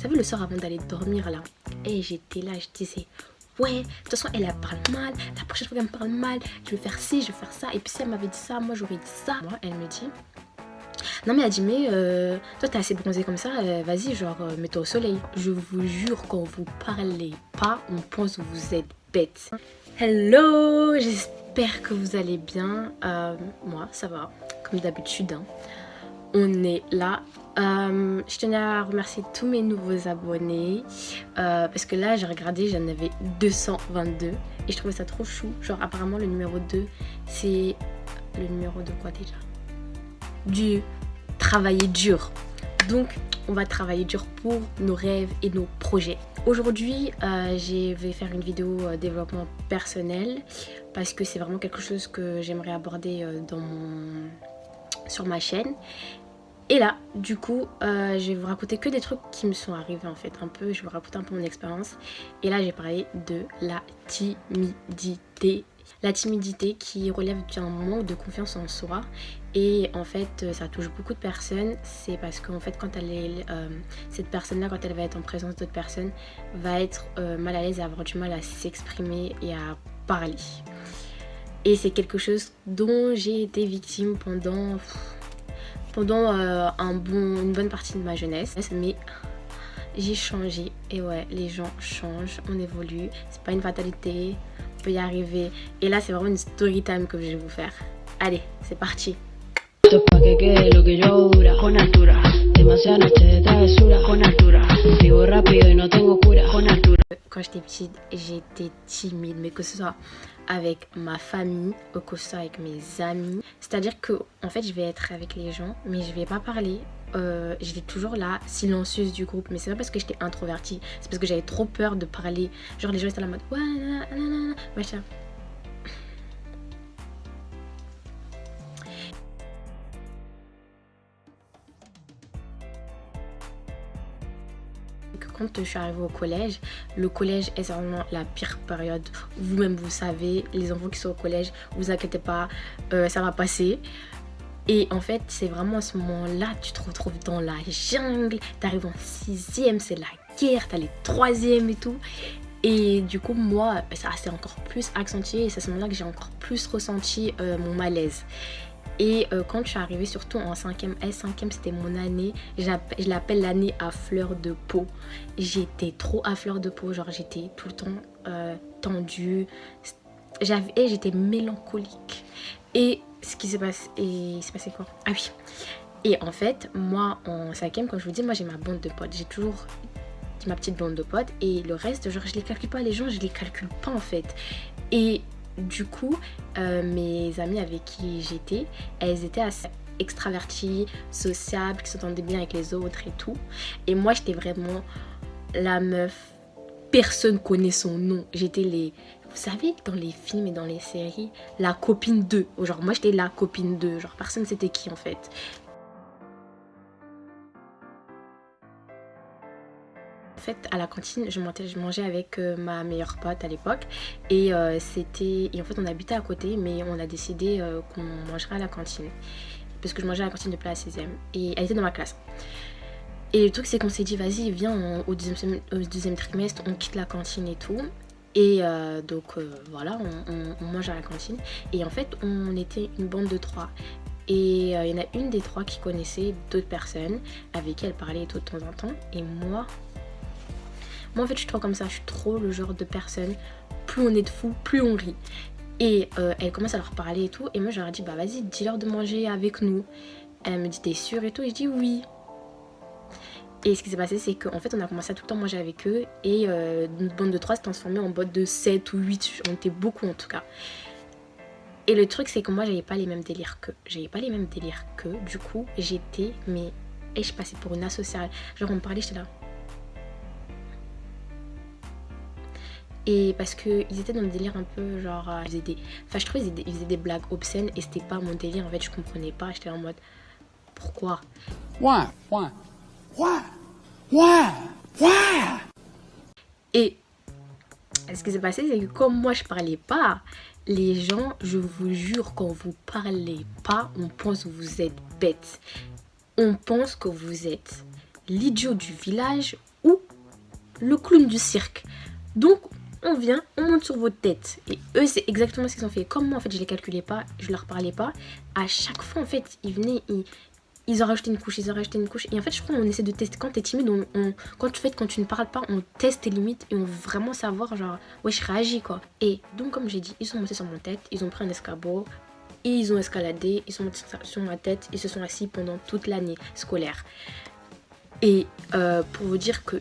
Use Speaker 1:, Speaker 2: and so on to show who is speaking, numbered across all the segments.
Speaker 1: savez, le soir avant d'aller dormir là, et j'étais là, je disais, ouais, de toute façon, elle parle mal, la prochaine fois qu'elle me parle mal, je vais faire ci, je vais faire ça. Et puis si elle m'avait dit ça, moi j'aurais dit ça. Moi, elle me dit, non mais elle dit, mais toi t'es assez bronzée comme ça, vas-y, genre, mets-toi au soleil. Je vous jure, quand vous parlez pas, on pense que vous êtes bête. Hello, j'espère que vous allez bien. Moi, ça va, comme d'habitude, hein. On est là. Je tenais à remercier tous mes nouveaux abonnés parce que là j'ai regardé, j'en avais 222 et je trouvais ça trop chou. Genre apparemment le numéro 2 c'est le numéro de quoi déjà? Du travailler dur. Donc on va travailler dur pour nos rêves et nos projets. Aujourd'hui je vais faire une vidéo développement personnel parce que c'est vraiment quelque chose que j'aimerais aborder sur ma chaîne. Et là, du coup, je vais vous raconter que des trucs qui me sont arrivés en fait, un peu, je vais vous raconter un peu mon expérience. Et là, j'ai parlé de la timidité. La timidité qui relève d'un manque de confiance en soi. Et en fait, ça touche beaucoup de personnes. C'est parce qu'en fait, quand cette personne-là, quand elle va être en présence d'autres personnes, va être mal à l'aise et avoir du mal à s'exprimer et à parler. Et c'est quelque chose dont j'ai été victime pendant une bonne partie de ma jeunesse, mais j'ai changé. Et ouais, les gens changent, on évolue, c'est pas une fatalité, on peut y arriver. Et là c'est vraiment une story time que je vais vous faire. Allez, c'est parti. Quand j'étais petite, j'étais timide, mais que ce soit avec ma famille ou que ce soit avec mes amis. C'est-à-dire que en fait, je vais être avec les gens, mais je vais pas parler. J'étais toujours là, silencieuse du groupe, mais c'est pas parce que j'étais introvertie, c'est parce que j'avais trop peur de parler. Genre les gens étaient en mode ouais, nanana, machin. Quand je suis arrivée au collège, le collège est vraiment la pire période. Vous-même vous savez, les enfants qui sont au collège, vous inquiétez pas, ça va passer. Et en fait, c'est vraiment à ce moment-là, tu te retrouves dans la jungle, t'arrives en 6e, c'est la guerre, t'as les 3e et tout. Et du coup, moi, ça s'est encore plus accentué et c'est à ce moment-là que j'ai encore plus ressenti mon malaise. Et quand je suis arrivée, surtout en 5e, c'était mon année, je l'appelle l'année à fleur de peau. J'étais trop à fleur de peau, genre j'étais tout le temps tendue, j'étais mélancolique. Et ce qui s'est passé, il s'est passé quoi? Ah oui. Et en fait, moi en 5e, comme je vous dis, moi j'ai ma bande de potes, j'ai toujours ma petite bande de potes et le reste, genre je les calcule pas, les gens je les calcule pas en fait. Et du coup, mes amies avec qui j'étais, elles étaient assez extraverties, sociables, qui s'entendaient bien avec les autres et tout. Et moi, j'étais vraiment la meuf, personne connaît son nom. J'étais vous savez, dans les films et dans les séries, la copine d'eux. Genre, moi, j'étais la copine d'eux. Genre, personne c'était qui en fait. En fait, à la cantine, je mangeais avec ma meilleure pote à l'époque et en fait on habitait à côté, mais on a décidé qu'on mangerait à la cantine parce que je mangeais à la cantine depuis la 6e et elle était dans ma classe. Et le truc c'est qu'on s'est dit vas-y viens au deuxième trimestre on quitte la cantine et tout. Et donc voilà, on mange à la cantine et en fait on était une bande de 3. Et il y en a une des 3 qui connaissait d'autres personnes avec qui elle parlait tout de temps en temps. Et moi en fait je suis trop comme ça, je suis trop le genre de personne, plus on est de fous, plus on rit. Et elle commence à leur parler et tout, et moi je leur ai dit bah vas-y dis-leur de manger avec nous. Elle me dit t'es sûre et tout, et je dis oui. Et ce qui s'est passé c'est qu'en fait on a commencé à tout le temps manger avec eux, et notre bande de 3 s'est transformée en bande de 7 ou 8, on était beaucoup en tout cas. Et le truc c'est que moi j'avais pas les mêmes délires qu'eux, du coup j'étais, mais et je passais pour une asociale, genre on me parlait, j'étais là. Et parce qu'ils étaient dans le délire un peu genre je trouvais ils faisaient des blagues obscènes et c'était pas mon délire en fait, je comprenais pas, j'étais en mode pourquoi? Et ce qui s'est passé c'est que comme moi je parlais pas, les gens, je vous jure, quand vous parlez pas, on pense que vous êtes bête. On pense que vous êtes l'idiot du village ou le clown du cirque. Donc on vient, on monte sur votre tête. Et eux, c'est exactement ce qu'ils ont fait. Comme moi, en fait, je les calculais pas, je leur parlais pas. À chaque fois, en fait, ils venaient, ils ont rajouté une couche, ils ont rajouté une couche. Et en fait, je crois qu'on essaie de tester. Quand t'es timide, quand tu ne parles pas, on teste tes limites et on veut vraiment savoir, genre, ouais, je réagis, quoi. Et donc, comme j'ai dit, ils sont montés sur mon tête, ils ont pris un escabeau, et ils ont escaladé, ils sont montés sur ma tête, ils se sont assis pendant toute l'année scolaire. Et pour vous dire que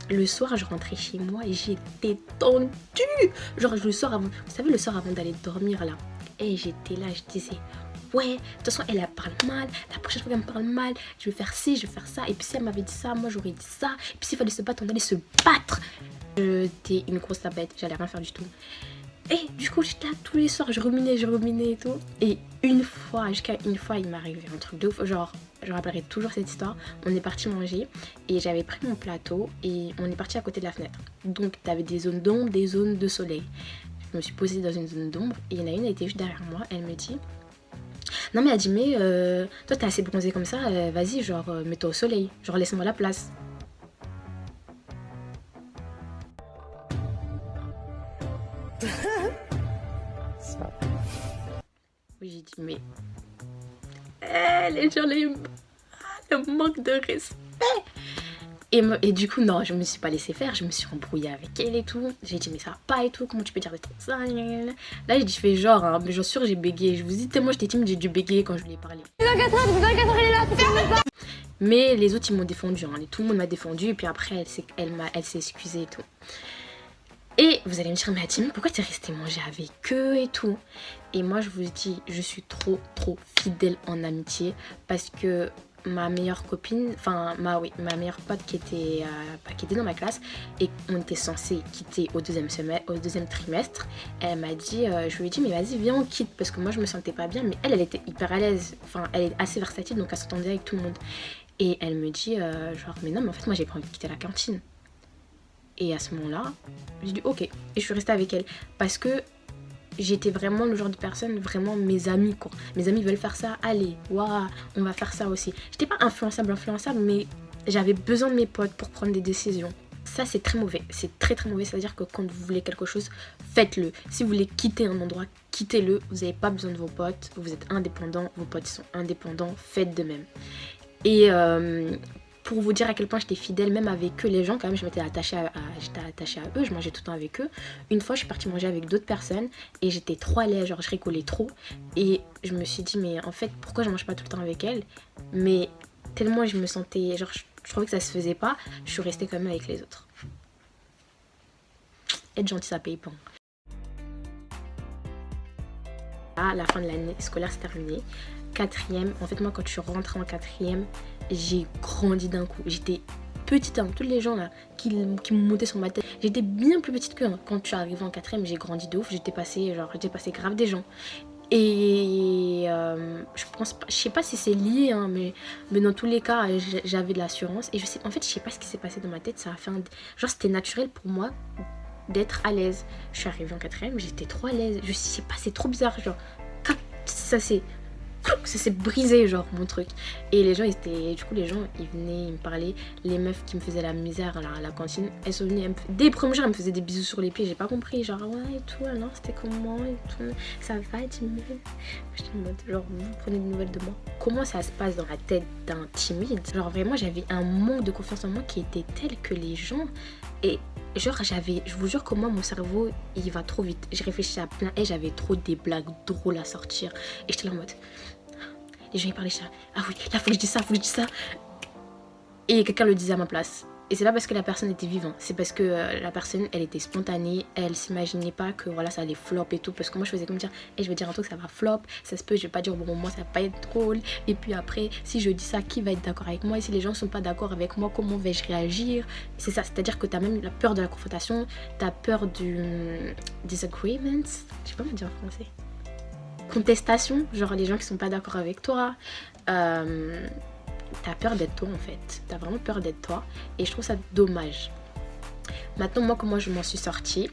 Speaker 1: le soir, je rentrais chez moi et j'étais tendue. Genre, le soir avant, vous savez, le soir avant d'aller dormir là. Et j'étais là, je disais, ouais, de toute façon, elle parle mal. La prochaine fois qu'elle me parle mal, je vais faire ci, je vais faire ça. Et puis si elle m'avait dit ça, moi j'aurais dit ça. Et puis s'il fallait se battre, on allait se battre. J'étais une grosse tapette, j'allais rien faire du tout. Et du coup, j'étais là tous les soirs, je ruminais et tout. Et jusqu'à une fois, il m'est arrivé un truc de ouf. Genre, je rappellerai toujours cette histoire. On est parti manger et j'avais pris mon plateau et on est parti à côté de la fenêtre. Donc, t'avais des zones d'ombre, des zones de soleil. Je me suis posée dans une zone d'ombre et il y en a une, elle était juste derrière moi. Elle me dit, non mais elle dit, mais toi t'es assez bronzée comme ça, vas-y, genre, mets-toi au soleil. Genre, laisse-moi la place. Oui, j'ai dit, mais les gens, le manque de respect. Et du coup, non, je me suis pas laissé faire, je me suis embrouillée avec elle et tout. J'ai dit, mais ça va pas et tout, comment tu peux dire des trucs ça. Là, j'ai dit, je fais genre, hein, mais j'en suis sûre, j'ai bégayé. Je vous dis, tellement j'étais timide, j'ai dû bégayer quand je lui ai parlé. Mais les autres, ils m'ont défendu, hein. Tout le monde m'a défendu, et puis après, elle s'est excusée et tout. Et vous allez me dire, mais Adim, pourquoi t'es restée manger avec eux et tout? Et moi, je vous dis, je suis trop fidèle en amitié parce que ma meilleure copine, enfin, ma meilleure pote qui était dans ma classe et on était censé quitter au deuxième trimestre, elle m'a dit, je lui ai dit, mais vas-y, viens, on quitte parce que moi, je me sentais pas bien, mais elle était hyper à l'aise, enfin, elle est assez versatile, donc elle s'entendait avec tout le monde. Et elle me dit, genre, mais non, mais en fait, moi, j'ai pas envie de quitter la cantine. Et à ce moment-là, j'ai dit ok. Et je suis restée avec elle. Parce que j'étais vraiment le genre de personne, vraiment mes amis quoi. Mes amis veulent faire ça, allez, waouh, on va faire ça aussi. J'étais pas influençable, mais j'avais besoin de mes potes pour prendre des décisions. Ça c'est très mauvais, c'est très mauvais. C'est-à-dire que quand vous voulez quelque chose, faites-le. Si vous voulez quitter un endroit, quittez-le. Vous n'avez pas besoin de vos potes, vous êtes indépendants, vos potes sont indépendants, faites de même. Et pour vous dire à quel point j'étais fidèle, même avec eux, les gens, quand même, j'étais attachée à eux, je mangeais tout le temps avec eux. Une fois, je suis partie manger avec d'autres personnes et j'étais trop à l'aise, genre je rigolais trop. Et je me suis dit, mais en fait, pourquoi je mange pas tout le temps avec elles? Mais tellement je me sentais, genre je trouvais que ça se faisait pas, je suis restée quand même avec les autres. Être gentil, ça paye pas. À la fin de l'année scolaire, c'est terminé. Quatrième, en fait moi quand je suis rentrée en quatrième, j'ai grandi d'un coup. J'étais petite, hein. Tous les gens là qui me montaient sur ma tête, j'étais bien plus petite qu'eux. Quand je suis arrivée en quatrième, j'ai grandi de ouf. J'ai dépassé grave des gens. Et je sais pas si c'est lié, hein, mais dans tous les cas, j'avais de l'assurance. Et je sais pas ce qui s'est passé dans ma tête. Ça a fait genre c'était naturel pour moi d'être à l'aise. Je suis arrivée en quatrième, j'étais trop à l'aise. Je sais pas, c'est trop bizarre, genre ça s'est brisé, genre mon truc. Et les gens ils venaient me parler. Les meufs qui me faisaient la misère à la cantine, elles sont venues dès les premiers jours, elles me faisaient des bisous sur les pieds. J'ai pas compris, genre ouais et tout, alors c'était comment et tout, ça va et tout. J'étais en mode genre vous prenez des nouvelles de moi. Comment ça se passe dans la tête d'un timide? Genre vraiment j'avais un manque de confiance en moi qui était tel que les gens, et genre je vous jure que moi mon cerveau il va trop vite. Je réfléchissais à plein et j'avais trop des blagues drôles à sortir. Et j'étais là en mode, les gens ils parlaient, ah oui, là faut que je dise ça. Et quelqu'un le disait à ma place. Et c'est pas parce que la personne était vivante, c'est parce que la personne elle était spontanée, elle s'imaginait pas que voilà ça allait flop et tout. Parce que moi je faisais comme dire, je vais dire un truc, ça va flop, ça se peut, je vais pas dire bon moi ça va pas être drôle. Et puis après, si je dis ça, qui va être d'accord avec moi? Et si les gens sont pas d'accord avec moi, comment vais-je réagir? C'est ça, c'est-à-dire que t'as même la peur de la confrontation, t'as peur du disagreement, je sais pas me dire en français. Contestation, genre les gens qui sont pas d'accord avec toi, t'as peur d'être toi en fait, t'as vraiment peur d'être toi et je trouve ça dommage. Maintenant moi comment je m'en suis sortie,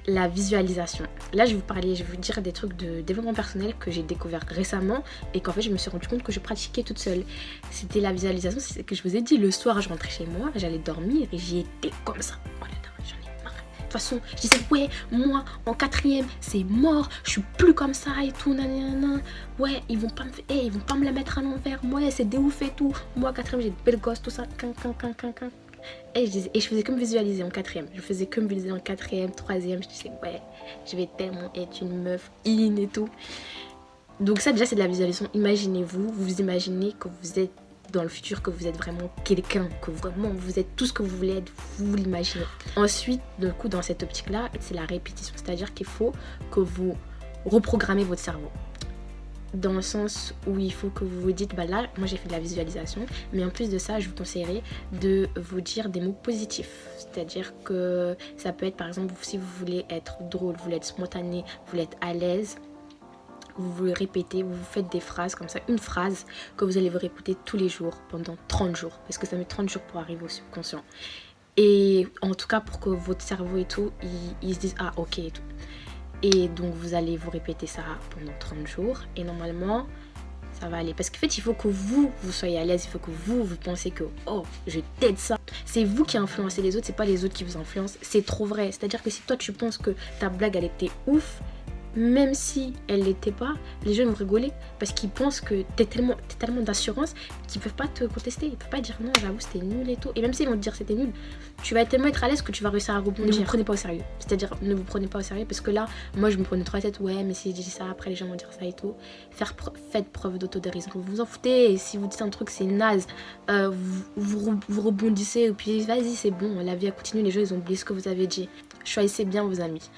Speaker 1: la visualisation. Là, je vais vous dire des trucs de développement personnel que j'ai découvert récemment et qu'en fait, je me suis rendu compte que je pratiquais toute seule. C'était la visualisation, c'est ce que je vous ai dit. Le soir, je rentrais chez moi, j'allais dormir et j'y étais comme ça. Oh là là, j'en ai marre. De toute façon, je disais, ouais, moi, en 4e, c'est mort, je suis plus comme ça et tout, nanana. Ouais, ils vont pas me la mettre à l'envers. Ouais, c'est des ouf et tout. Moi, 4e, j'ai de belles gosses, tout ça. Et je faisais que me visualiser en 4e. Je faisais que me visualiser en 4e, 3e. Je disais, ouais, je vais tellement être une meuf in et tout. Donc ça, déjà, c'est de la visualisation. Imaginez-vous, vous vous imaginez que vous êtes dans le futur, que vous êtes vraiment quelqu'un, que vraiment vous êtes tout ce que vous voulez être, vous l'imaginez. Ensuite, du coup, dans cette optique-là, c'est la répétition. C'est-à-dire qu'il faut que vous reprogrammez votre cerveau. Dans le sens où il faut que vous vous dites, bah là, moi j'ai fait de la visualisation, mais en plus de ça, je vous conseillerais de vous dire des mots positifs. C'est-à-dire que ça peut être, par exemple, si vous voulez être drôle, vous voulez être spontané, vous voulez être à l'aise, vous vous le répétez, vous faites des phrases comme ça, une phrase que vous allez vous répéter tous les jours pendant 30 jours, parce que ça met 30 jours pour arriver au subconscient. Et en tout cas, pour que votre cerveau et tout, il se dise, ah ok et tout. Et donc vous allez vous répéter ça pendant 30 jours et normalement ça va aller. Parce qu'en fait il faut que vous soyez à l'aise, il faut que vous pensez que oh je t'aide ça. C'est vous qui influencez les autres, c'est pas les autres qui vous influencent. C'est trop vrai. C'est-à-dire que si toi tu penses que ta blague elle était ouf, même si elle l'était pas, les gens vont rigoler parce qu'ils pensent que t'as tellement d'assurance qu'ils peuvent pas te contester, ils peuvent pas dire non j'avoue c'était nul et tout. Et même s'ils vont te dire c'était nul, tu vas tellement être à l'aise que tu vas réussir à rebondir. Ne vous prenez pas au sérieux, c'est-à-dire ne vous prenez pas au sérieux parce que là moi je me prenais trop la tête, ouais mais si je dis ça après les gens vont dire ça et tout. Faites preuve d'autodérision, vous vous en foutez. Et si vous dites un truc c'est naze, vous rebondissez et puis vas-y c'est bon, la vie a continué, les gens ils ont oublié ce que vous avez dit. Choisissez bien vos amis.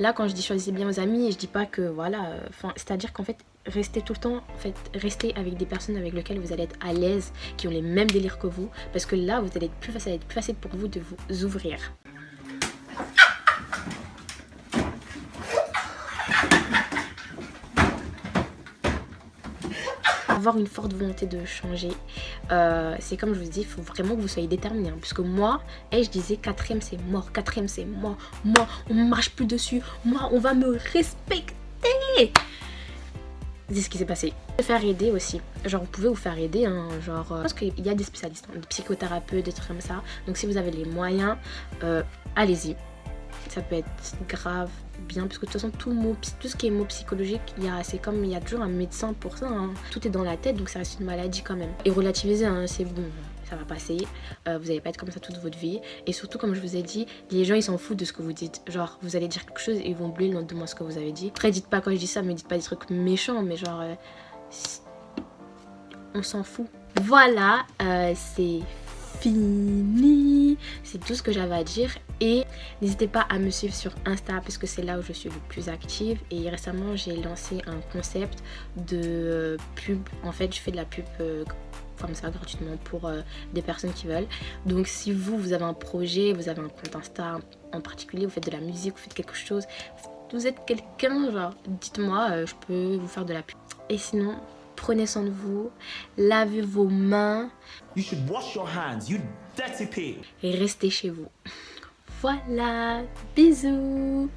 Speaker 1: Là, quand je dis choisissez bien vos amis, je dis pas que voilà, c'est-à-dire qu'en fait, restez tout le temps, restez avec des personnes avec lesquelles vous allez être à l'aise, qui ont les mêmes délires que vous, parce que là, ça va être plus facile pour vous de vous ouvrir. Avoir une forte volonté de changer, c'est comme je vous dis, il faut vraiment que vous soyez déterminé, hein, puisque moi, je disais 4e c'est mort, 4e c'est mort, moi on ne marche plus dessus, moi on va me respecter. C'est ce qui s'est passé. Faire aider aussi, genre vous pouvez vous faire aider, hein, genre je pense qu'il y a des spécialistes, hein, des psychothérapeutes, des trucs comme ça, donc si vous avez les moyens, allez-y. Ça peut être grave bien parce que de toute façon tout ce qui est mots psychologiques, il y a toujours un médecin pour ça, hein. Tout est dans la tête donc ça reste une maladie quand même. Et relativiser, hein, c'est bon, ça va passer, vous n'allez pas être comme ça toute votre vie. Et surtout comme je vous ai dit, les gens ils s'en foutent de ce que vous dites. Genre vous allez dire quelque chose et ils vont oublier le lendemain ce que vous avez dit. Après dites pas, quand je dis ça, me dites pas des trucs méchants, mais genre on s'en fout. Voilà, c'est fini, c'est tout ce que j'avais à dire. Et n'hésitez pas à me suivre sur Insta parce que c'est là où je suis le plus active. Et récemment j'ai lancé un concept de pub. En fait je fais de la pub comme ça gratuitement pour des personnes qui veulent. Donc si vous avez un projet, vous avez un compte Insta en particulier, vous faites de la musique, vous faites quelque chose, vous êtes quelqu'un, genre dites-moi, je peux vous faire de la pub. Et sinon, prenez soin de vous, lavez vos mains.
Speaker 2: You should wash your hands, you dirty pig.
Speaker 1: Et restez chez vous. Voilà, bisous.